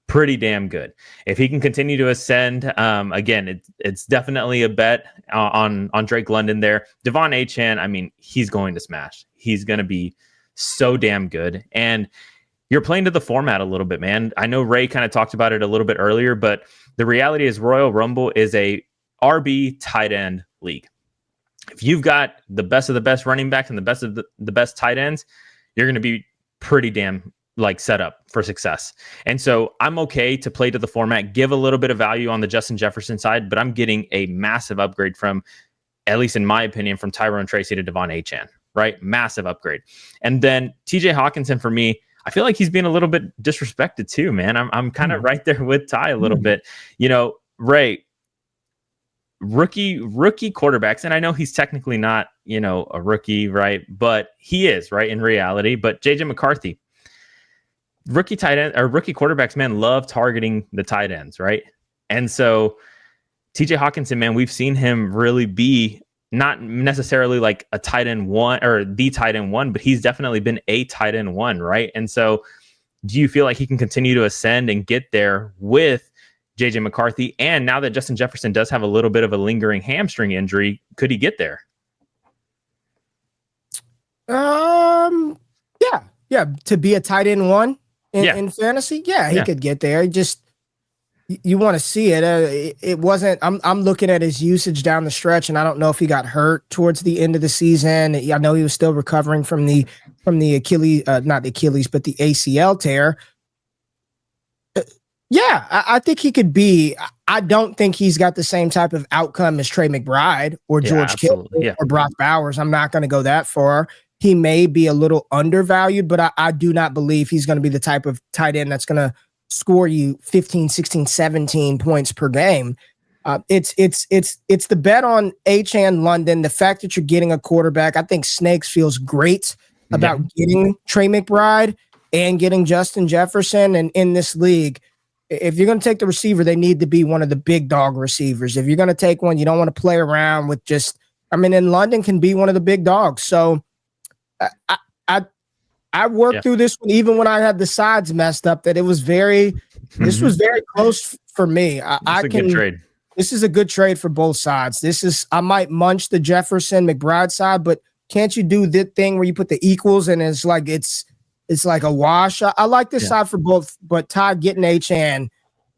If he can continue to ascend, again, it's definitely a bet on Drake London there. Devon Achane, I mean, he's going to smash. He's going to be so damn good. And you're playing to the format a little bit, man. I know Ray kind of talked about it a little bit earlier, but the reality is Royal Rumble is a RB tight end league. If you've got the best of the best running backs and the best of the best tight ends, you're going to be pretty damn set up for success. And so I'm okay to play to the format, give a little bit of value on the Justin Jefferson side, but I'm getting a massive upgrade from, at least in my opinion, from Tyrone Tracy to Devon Achane, right? Massive upgrade. And then TJ Hawkinson, for me, I feel like he's being a little bit disrespected too, man. I'm kind of right there with Ty a little bit. Ray, rookie quarterbacks, and I know he's technically not, a rookie, right? But he is, right, in reality. But JJ McCarthy, rookie tight end or rookie quarterbacks, man, love targeting the tight ends, right? And so TJ Hawkinson, man, we've seen him really be not necessarily like a tight end 1 or the tight end 1, but he's definitely been a tight end 1, right? And so do you feel like he can continue to ascend and get there with JJ McCarthy? And now that Justin Jefferson does have a little bit of a lingering hamstring injury, could he get there? Yeah. To be a tight end 1 in fantasy. Yeah, he could get there. Just, you want to see it. It wasn't, I'm looking at his usage down the stretch, and I don't know if he got hurt towards the end of the season. I know he was still recovering from the Achilles, not the Achilles, but the ACL tear. I think he could be. I don't think he's got the same type of outcome as Trey McBride or George Kittle or Brock Bowers. I'm not going to go that far. He may be a little undervalued, but I do not believe he's going to be the type of tight end that's going to score you 15, 16, 17 points per game. It's the bet on Achane London. The fact that you're getting a quarterback, I think Snakes feels great about getting Trey McBride and getting Justin Jefferson. And in this league, if you're going to take the receiver, they need to be one of the big dog receivers. If you're going to take one, you don't want to play around with and London can be one of the big dogs. So I worked through this one, even when I had the sides messed up, that it was this was very close for me. Good trade. This is a good trade for both sides. I might munch the Jefferson McBride side, but can't you do the thing where you put the equals and it's like a wash? I like this side for both, but Ty getting Achane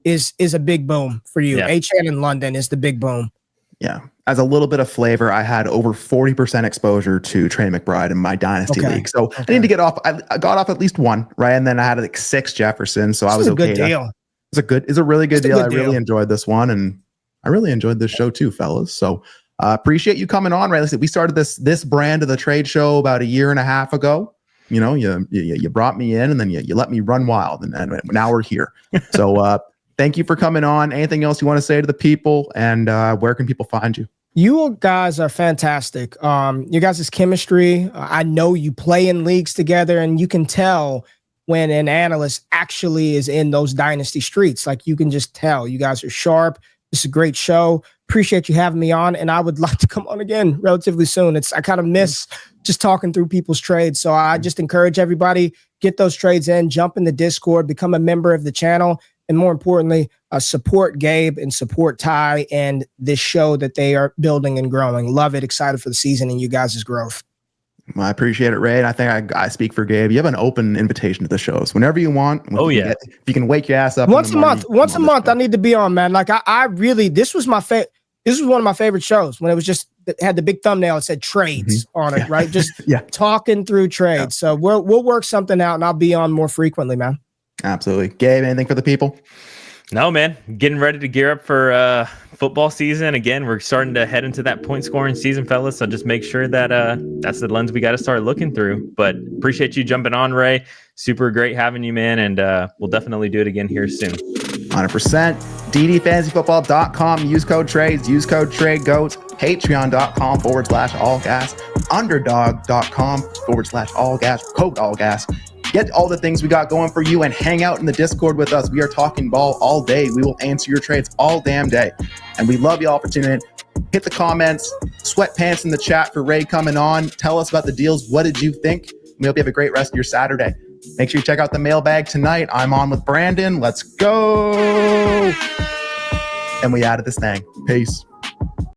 is a big boom for you. Achane in London is the big boom. Yeah. as a little bit of flavor, I had over 40% exposure to Trey McBride in my Dynasty league. So I need to get off. I got off at least one, right? And then I had like 6 Jefferson. So I was okay. Good deal. It's a really good deal. I really enjoyed this one. And I really enjoyed this show too, fellas. So appreciate you coming on, right? Listen, we started this brand of the trade show about a year and a half ago. You know, you brought me in and then you let me run wild. And now we're here. So thank you for coming on. Anything else you want to say to the people, and where can people find you? You guys are fantastic. You guys' chemistry, I know you play in leagues together, and you can tell when an analyst actually is in those Dynasty streets. Like, you can just tell you guys are sharp. This is a great show. Appreciate you having me on, and I would like to come on again relatively soon. I kind of miss just talking through people's trades. So I just encourage everybody, get those trades in, jump in the Discord, become a member of the channel. And more importantly, support Gabe and support Ty and this show that they are building and growing. Love it. Excited for the season and you guys' growth. Well, I appreciate it, Ray. And I think I speak for Gabe. You have an open invitation to the shows whenever you want. If you can wake your ass up once a month. Once a month, I need to be on, man. Like I really, this was one of my favorite shows when it was just had the big thumbnail. It said trades on it, right? Just talking through trades. Yeah. So we'll work something out, and I'll be on more frequently, man. Absolutely. Gabe, anything for the people? No, man. Getting ready to gear up for football season. Again, we're starting to head into that point scoring season, fellas. So just make sure that that's the lens we got to start looking through. But appreciate you jumping on, Ray. Super great having you, man. And we'll definitely do it again here soon. 100%. ddfantasyfootball.com. Use code trades. Use code tradegoats. Patreon.com/allgas. Underdog.com/allgas. Code allgas. Get all the things we got going for you and hang out in the Discord with us. We are talking ball all day. We will answer your trades all damn day. And we love you all for tuning in. Hit the comments, sweatpants in the chat for Ray coming on. Tell us about the deals. What did you think? We hope you have a great rest of your Saturday. Make sure you check out the mailbag tonight. I'm on with Brandon. Let's go. And we added this thing. Peace.